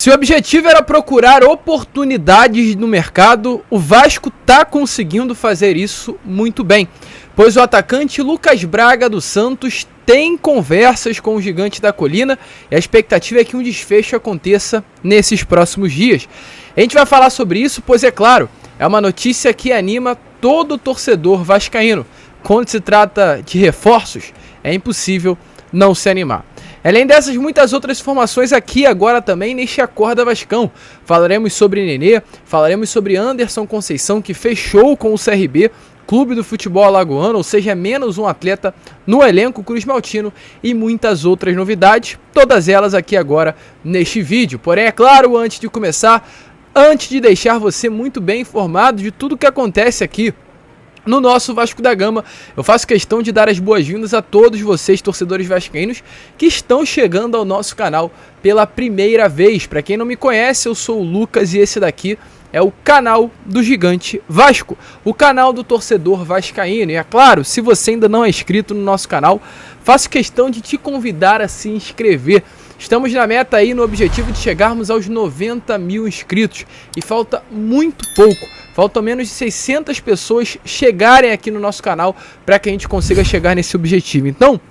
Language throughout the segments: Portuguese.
Se o objetivo era procurar oportunidades no mercado, o Vasco está conseguindo fazer isso muito bem, pois o atacante Lucas Braga do Santos tem conversas com o Gigante da Colina e a expectativa é que um desfecho aconteça nesses próximos dias. A gente vai falar sobre isso, pois é claro, é uma notícia que anima todo torcedor vascaíno. Quando se trata de reforços, é impossível não se animar. Além dessas, muitas outras informações aqui agora também neste Acorda Vascão. Falaremos sobre Nenê, falaremos sobre Anderson Conceição, que fechou com o CRB, Clube do Futebol Alagoano, ou seja, menos um atleta no elenco cruzmaltino, e muitas outras novidades, todas elas aqui agora neste vídeo. Porém, é claro, antes de começar, antes de deixar você muito bem informado de tudo que acontece aqui no nosso Vasco da Gama, eu faço questão de dar as boas-vindas a todos vocês, torcedores vascaínos, que estão chegando ao nosso canal pela primeira vez. Para quem não me conhece, eu sou o Lucas e esse daqui é o canal do Gigante Vasco, o canal do torcedor vascaíno. E é claro, se você ainda não é inscrito no nosso canal, faço questão de te convidar a se inscrever. Estamos na meta aí, no objetivo de chegarmos aos 90 mil inscritos e falta muito pouco. Faltam menos de 600 pessoas chegarem aqui no nosso canal para que a gente consiga chegar nesse objetivo. Então,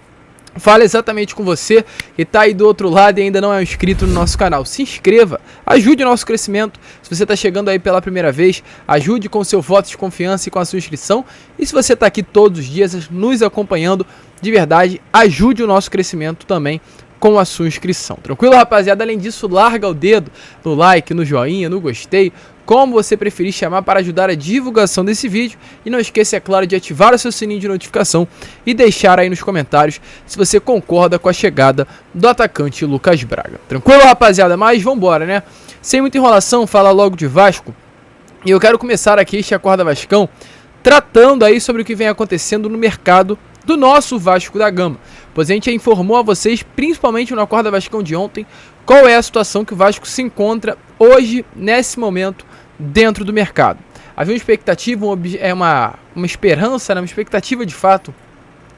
fala exatamente com você que está aí do outro lado e ainda não é inscrito no nosso canal. Se inscreva, ajude o nosso crescimento. Se você está chegando aí pela primeira vez, ajude com seu voto de confiança e com a sua inscrição. E se você está aqui todos os dias nos acompanhando, de verdade, ajude o nosso crescimento também com a sua inscrição. Tranquilo, rapaziada? Além disso, larga o dedo no like, no joinha, no gostei, como você preferir chamar, para ajudar a divulgação desse vídeo. E não esqueça, é claro, de ativar o seu sininho de notificação e deixar aí nos comentários se você concorda com a chegada do atacante Lucas Braga. Tranquilo, rapaziada? Mas vambora, né? Sem muita enrolação, fala logo de Vasco. E eu quero começar aqui este Acorda Vascão tratando aí sobre o que vem acontecendo no mercado do nosso Vasco da Gama, pois a gente informou a vocês, principalmente no Acorda Vascão de ontem, qual é a situação que o Vasco se encontra hoje, nesse momento, dentro do mercado. Havia uma expectativa, uma esperança, uma expectativa de fato,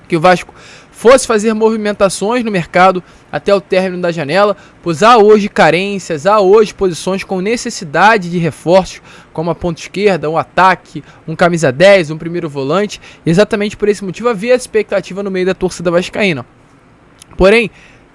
que o Vasco fosse fazer movimentações no mercado até o término da janela, pois há hoje carências, há hoje posições com necessidade de reforços, como a ponta esquerda, um ataque, um camisa 10, um primeiro volante. E exatamente por esse motivo havia essa expectativa no meio da torcida vascaína. Porém,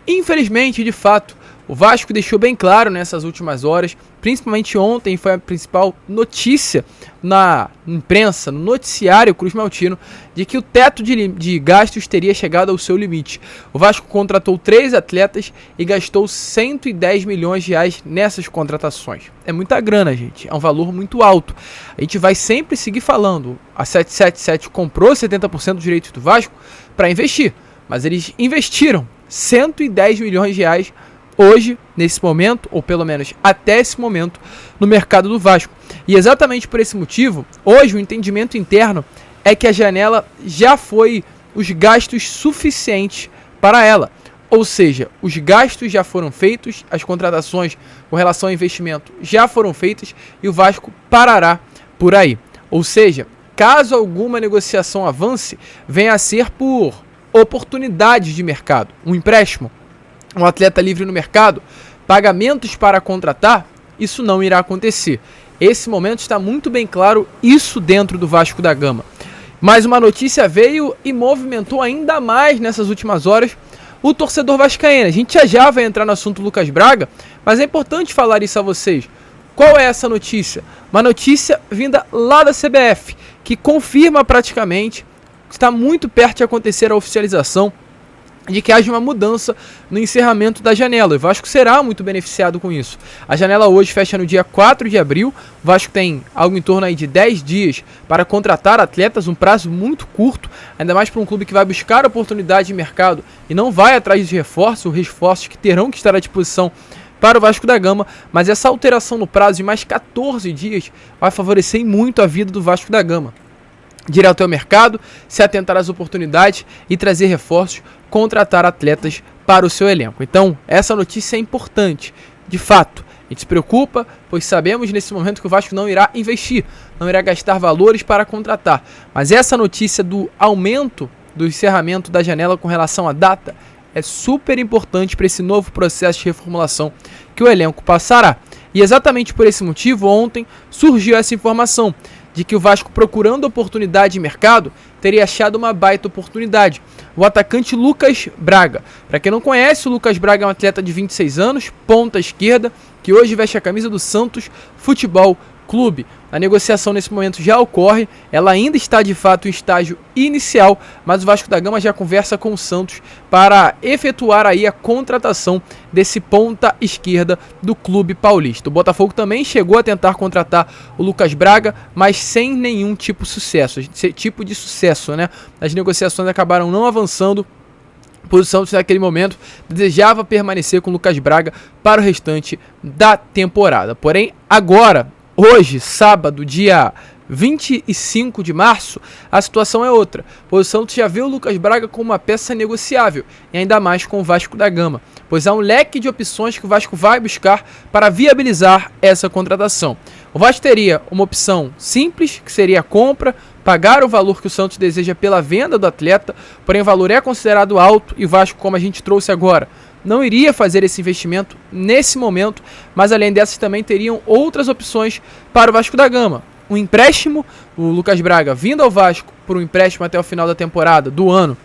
infelizmente, de fato, o Vasco deixou bem claro nessas últimas horas, principalmente ontem, foi a principal notícia na imprensa, no noticiário cruzmaltino, de que o teto de gastos teria chegado ao seu limite. O Vasco contratou 3 atletas e gastou 110 milhões de reais nessas contratações. É muita grana, gente, é um valor muito alto. A gente vai sempre seguir falando, a 777 comprou 70% dos direitos do Vasco para investir, mas eles investiram 110 milhões de reais hoje, nesse momento, ou pelo menos até esse momento, no mercado do Vasco. E exatamente por esse motivo, hoje o entendimento interno é que a janela já foi os gastos suficientes para ela. Ou seja, os gastos já foram feitos, as contratações com relação ao investimento já foram feitas e o Vasco parará por aí. Ou seja, caso alguma negociação avance, venha a ser por oportunidades de mercado, um empréstimo, um atleta livre no mercado, pagamentos para contratar, isso não irá acontecer. Esse momento está muito bem claro isso dentro do Vasco da Gama. Mas uma notícia veio e movimentou ainda mais nessas últimas horas o torcedor vascaíno. A gente já vai entrar no assunto Lucas Braga, mas é importante falar isso a vocês. Qual é essa notícia? Uma notícia vinda lá da CBF, que confirma praticamente que está muito perto de acontecer a oficialização de que haja uma mudança no encerramento da janela. O Vasco será muito beneficiado com isso. A janela hoje fecha no dia 4 de abril. O Vasco tem algo em torno aí de 10 dias para contratar atletas, um prazo muito curto, ainda mais para um clube que vai buscar oportunidade de mercado e não vai atrás de reforços que terão que estar à disposição para o Vasco da Gama, mas essa alteração no prazo de mais 14 dias vai favorecer muito a vida do Vasco da Gama. Direto ao mercado, se atentar às oportunidades e trazer reforços, contratar atletas para o seu elenco. Então, essa notícia é importante. De fato, a gente se preocupa, pois sabemos nesse momento que o Vasco não irá investir, não irá gastar valores para contratar. Mas essa notícia do aumento do encerramento da janela com relação à data é super importante para esse novo processo de reformulação que o elenco passará. E exatamente por esse motivo, ontem surgiu essa informação de que o Vasco, procurando oportunidade de mercado, teria achado uma baita oportunidade. O atacante Lucas Braga. Para quem não conhece, o Lucas Braga é um atleta de 26 anos, ponta esquerda, que hoje veste a camisa do Santos Futebol Clube. A negociação nesse momento já ocorre, ela ainda está de fato em estágio inicial, mas o Vasco da Gama já conversa com o Santos para efetuar aí a contratação desse ponta esquerda do clube paulista. O Botafogo também chegou a tentar contratar o Lucas Braga, mas sem nenhum tipo de sucesso, né? As negociações acabaram não avançando. O Santos naquele momento desejava permanecer com o Lucas Braga para o restante da temporada. Porém, agora, hoje, sábado, dia 25 de março, a situação é outra, pois o Santos já vê o Lucas Braga como uma peça negociável, e ainda mais com o Vasco da Gama, pois há um leque de opções que o Vasco vai buscar para viabilizar essa contratação. O Vasco teria uma opção simples, que seria a compra, pagar o valor que o Santos deseja pela venda do atleta, porém o valor é considerado alto e o Vasco, como a gente trouxe agora, não iria fazer esse investimento nesse momento, mas além dessas também teriam outras opções para o Vasco da Gama. Um empréstimo, o Lucas Braga vindo ao Vasco por um empréstimo até o final da temporada, do ano,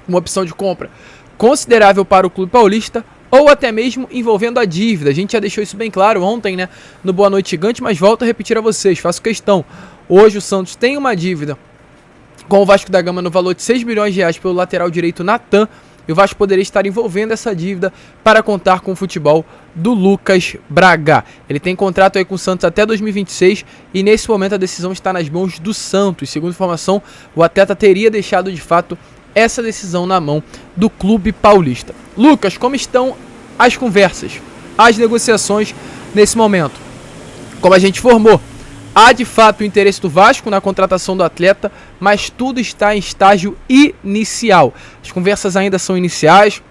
uma opção de compra considerável para o clube paulista, ou até mesmo envolvendo a dívida. A gente já deixou isso bem claro ontem, né, no Boa Noite Gigante, mas volto a repetir a vocês, faço questão. Hoje o Santos tem uma dívida com o Vasco da Gama no valor de 6 milhões de reais pelo lateral direito Natan, e o Vasco poderia estar envolvendo essa dívida para contar com o futebol do Lucas Braga. Ele tem contrato aí com o Santos até 2026 e nesse momento a decisão está nas mãos do Santos. Segundo informação, o atleta teria deixado de fato essa decisão na mão do clube paulista. Lucas, como estão as conversas, as negociações nesse momento? Como a gente informou, há de fato o interesse do Vasco na contratação do atleta, mas tudo está em estágio inicial. As conversas ainda são iniciais.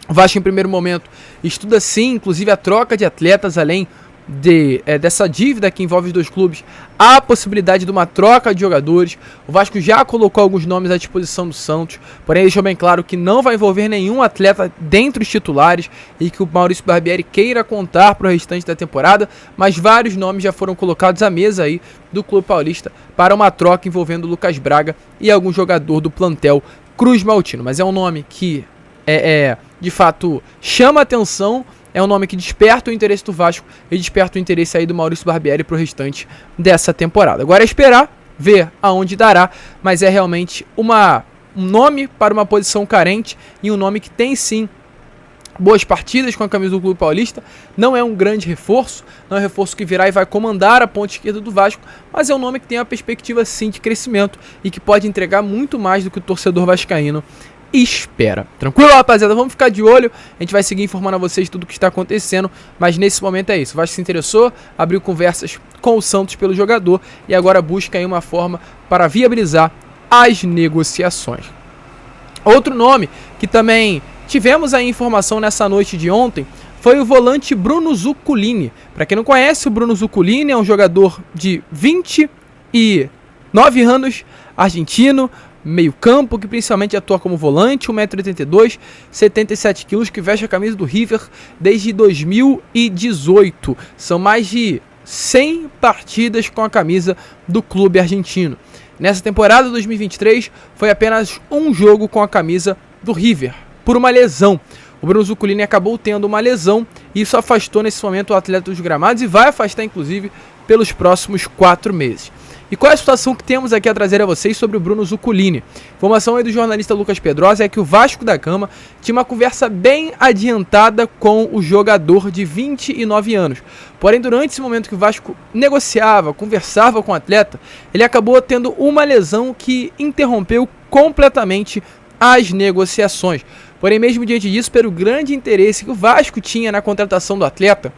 O Vasco, em primeiro momento, estuda sim, inclusive a troca de atletas, além dessa dívida que envolve os dois clubes, há a possibilidade de uma troca de jogadores. O Vasco já colocou alguns nomes à disposição do Santos, porém deixou bem claro que não vai envolver nenhum atleta dentre os titulares e que o Maurício Barbieri queira contar para o restante da temporada, mas vários nomes já foram colocados à mesa aí do clube paulista para uma troca envolvendo o Lucas Braga e algum jogador do plantel Cruz Maltino. Mas é um nome que de fato chama atenção. É um nome que desperta o interesse do Vasco e desperta o interesse aí do Maurício Barbieri para o restante dessa temporada. Agora é esperar, ver aonde dará, mas é realmente um nome para uma posição carente e um nome que tem sim boas partidas com a camisa do clube paulista. Não é um grande reforço, não é um reforço que virá e vai comandar a ponta esquerda do Vasco, mas é um nome que tem uma perspectiva sim de crescimento e que pode entregar muito mais do que o torcedor vascaíno espera. Tranquilo, rapaziada? Vamos ficar de olho. A gente vai seguir informando a vocês tudo o que está acontecendo, mas nesse momento é isso. O Vasco se interessou, abriu conversas com o Santos pelo jogador e agora busca aí uma forma para viabilizar as negociações. Outro nome que também tivemos a informação nessa noite de ontem foi o volante Bruno Zuculini. Para quem não conhece, o Bruno Zuculini é um jogador de 29 anos, argentino, meio campo, que principalmente atua como volante, 1,82 m, 77 kg, que veste a camisa do River desde 2018. São mais de 100 partidas com a camisa do clube argentino. Nessa temporada 2023, foi apenas um jogo com a camisa do River, por uma lesão. O Bruno Zuculini acabou tendo uma lesão e isso afastou nesse momento o atleta dos gramados e vai afastar inclusive pelos próximos 4 meses. E qual é a situação que temos aqui a trazer a vocês sobre o Bruno Zuculini? Informação aí do jornalista Lucas Pedrosa é que o Vasco da Gama tinha uma conversa bem adiantada com o jogador de 29 anos. Porém, durante esse momento que o Vasco negociava, conversava com o atleta, ele acabou tendo uma lesão que interrompeu completamente as negociações. Porém, mesmo diante disso, pelo grande interesse que o Vasco tinha na contratação do atleta,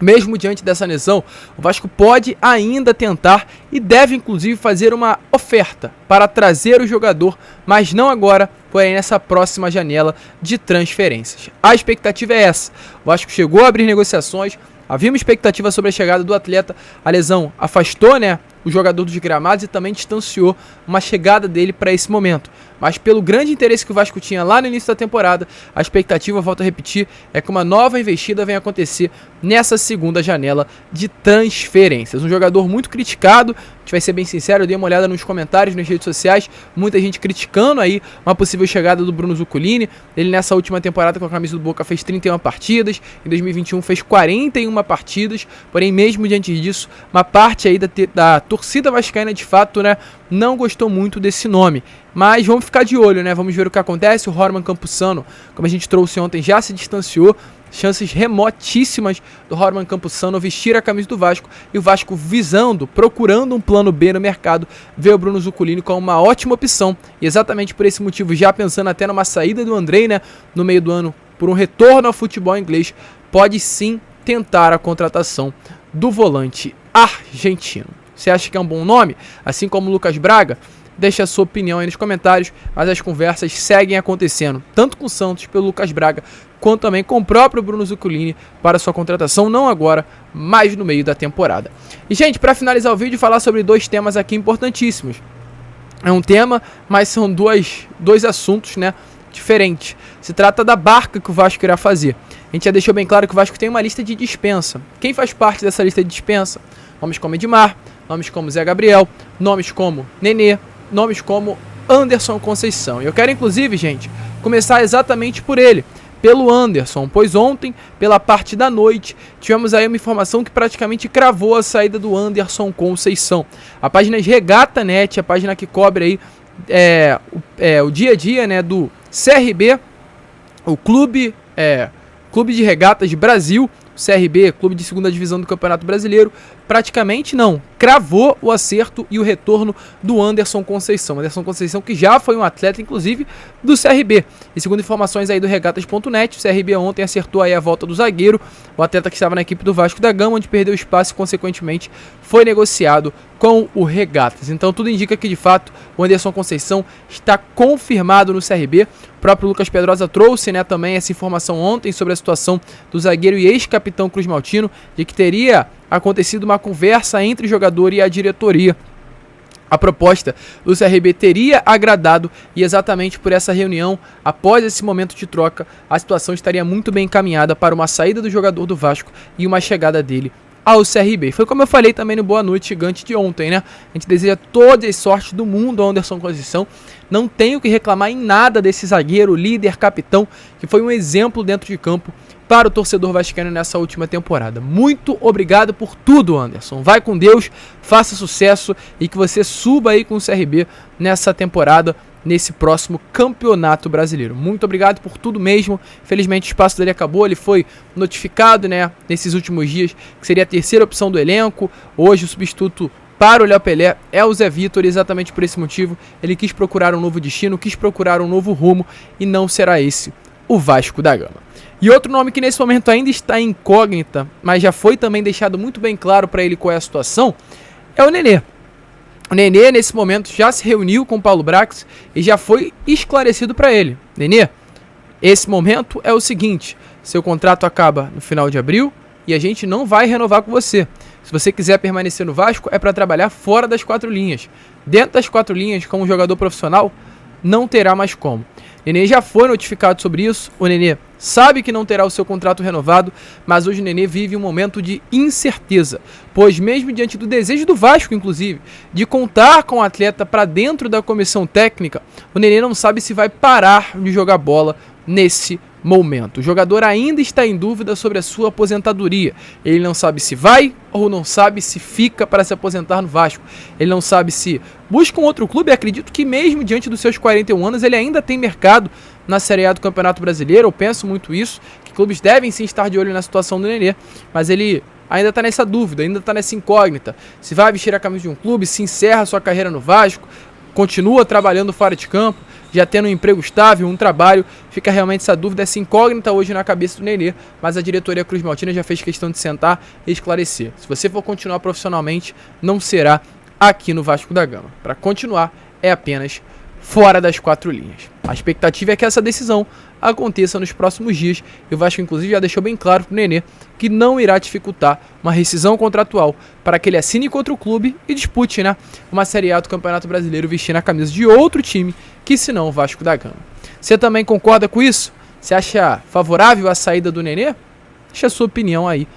mesmo diante dessa lesão, o Vasco pode ainda tentar e deve inclusive fazer uma oferta para trazer o jogador, mas não agora, porém nessa próxima janela de transferências. A expectativa é essa. O Vasco chegou a abrir negociações, havia uma expectativa sobre a chegada do atleta, a lesão afastou, né, o jogador dos gramados e também distanciou uma chegada dele para esse momento. Mas pelo grande interesse que o Vasco tinha lá no início da temporada, a expectativa, volto a repetir, é que uma nova investida venha acontecer nessa segunda janela de transferências. Um jogador muito criticado, a gente vai ser bem sincero, eu dei uma olhada nos comentários nas redes sociais, muita gente criticando aí uma possível chegada do Bruno Zuculini. Ele nessa última temporada com a camisa do Boca fez 31 partidas, em 2021 fez 41 partidas, porém mesmo diante disso, uma parte aí da torcida vascaína de fato, né, não gostou muito desse nome. Mas vamos ficar de olho, né? Vamos ver o que acontece. O Roman Campuzano, como a gente trouxe ontem, já se distanciou. Chances remotíssimas do Roman Campuzano vestir a camisa do Vasco. E o Vasco procurando um plano B no mercado, vê o Bruno Zuculini como uma ótima opção. E exatamente por esse motivo, já pensando até numa saída do Andrei, né? No meio do ano, por um retorno ao futebol inglês, pode sim tentar a contratação do volante argentino. Você acha que é um bom nome? Assim como o Lucas Braga? Deixa a sua opinião aí nos comentários, mas as conversas seguem acontecendo, tanto com o Santos, pelo Lucas Braga, quanto também com o próprio Bruno Zuculini para sua contratação, não agora, mas no meio da temporada. E, gente, para finalizar o vídeo, falar sobre dois temas aqui importantíssimos. É um tema, mas são dois assuntos, né, diferentes. Se trata da barca que o Vasco irá fazer. A gente já deixou bem claro que o Vasco tem uma lista de dispensa. Quem faz parte dessa lista de dispensa? Nomes como Edmar, nomes como Zé Gabriel, nomes como Nenê, nomes como Anderson Conceição. E eu quero, inclusive, gente, começar exatamente por ele, pelo Anderson, pois ontem, pela parte da noite, tivemos aí uma informação que praticamente cravou a saída do Anderson Conceição. A página Regata.net, a página que cobre aí o dia a dia, né, do CRB, o Clube de Regatas Brasil, CRB, clube de segunda divisão do Campeonato Brasileiro, praticamente não, cravou o acerto e o retorno do Anderson Conceição. Anderson Conceição que já foi um atleta, inclusive, do CRB. E segundo informações aí do Regatas.net, o CRB ontem acertou aí a volta do zagueiro, o atleta que estava na equipe do Vasco da Gama, onde perdeu espaço e, consequentemente, foi negociado com o Regatas. Então tudo indica que, de fato, o Anderson Conceição está confirmado no CRB. O próprio Lucas Pedrosa trouxe, né, também essa informação ontem sobre a situação do zagueiro e ex-capitão Cruz Maltino, de que teria acontecido uma conversa entre o jogador e a diretoria. A proposta do CRB teria agradado e exatamente por essa reunião, após esse momento de troca, a situação estaria muito bem encaminhada para uma saída do jogador do Vasco e uma chegada dele ao CRB. Foi como eu falei também no Boa Noite Gigante de ontem, né? A gente deseja toda a sorte do mundo ao Anderson Conceição. Não tenho que reclamar em nada desse zagueiro, líder, capitão, que foi um exemplo dentro de campo para o torcedor vascaíno nessa última temporada. Muito obrigado por tudo, Anderson. Vai com Deus, faça sucesso e que você suba aí com o CRB nessa temporada, nesse próximo Campeonato Brasileiro. Muito obrigado por tudo mesmo. Infelizmente o espaço dele acabou, ele foi notificado, né, nesses últimos dias, que seria a terceira opção do elenco. Hoje o substituto para o Léo Pelé é o Zé Vitor, exatamente por esse motivo. Ele quis procurar um novo destino, quis procurar um novo rumo e não será esse o Vasco da Gama. E outro nome que nesse momento ainda está incógnita, mas já foi também deixado muito bem claro para ele qual é a situação, é o Nenê. O Nenê, nesse momento, já se reuniu com o Paulo Brax e já foi esclarecido para ele. Nenê, esse momento é o seguinte: seu contrato acaba no final de abril e a gente não vai renovar com você. Se você quiser permanecer no Vasco, é para trabalhar fora das 4 linhas. Dentro das 4 linhas, como jogador profissional, não terá mais como. Nenê já foi notificado sobre isso, o Nenê sabe que não terá o seu contrato renovado, mas hoje o Nenê vive um momento de incerteza, pois mesmo diante do desejo do Vasco, inclusive, de contar com o atleta para dentro da comissão técnica, o Nenê não sabe se vai parar de jogar bola nesse momento. O jogador ainda está em dúvida sobre a sua aposentadoria. Ele não sabe se vai ou não sabe se fica para se aposentar no Vasco. Ele não sabe se busca um outro clube. Acredito que mesmo diante dos seus 41 anos, ele ainda tem mercado na Série A do Campeonato Brasileiro. Eu penso muito isso, que clubes devem sim estar de olho na situação do Nenê, mas ele ainda está nessa dúvida, ainda está nessa incógnita. Se vai vestir a camisa de um clube, se encerra sua carreira no Vasco, continua trabalhando fora de campo, já tendo um emprego estável, um trabalho, fica realmente essa dúvida, essa incógnita hoje na cabeça do Nenê, mas a diretoria Cruz Maltina já fez questão de sentar e esclarecer. Se você for continuar profissionalmente, não será aqui no Vasco da Gama. Para continuar, é apenas fora das 4 linhas. A expectativa é que essa decisão aconteça nos próximos dias, e o Vasco inclusive já deixou bem claro pro Nenê que não irá dificultar uma rescisão contratual para que ele assine contra o clube e dispute, né, uma Série A do Campeonato Brasileiro vestindo a camisa de outro time que senão o Vasco da Gama. Você também concorda com isso? Você acha favorável a saída do Nenê? Deixa a sua opinião aí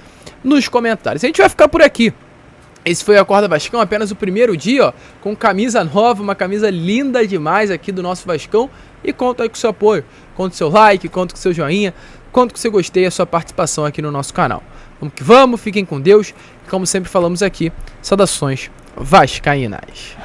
nos comentários. A gente vai ficar por aqui. Esse foi o Acorda Vascão, apenas o primeiro dia, ó, com camisa nova, uma camisa linda demais aqui do nosso Vascão. E conto aí com o seu apoio, conto com o seu like, conto com o seu joinha, conto com o seu gostei e a sua participação aqui no nosso canal. Vamos que vamos, fiquem com Deus. E como sempre falamos aqui, saudações vascaínas.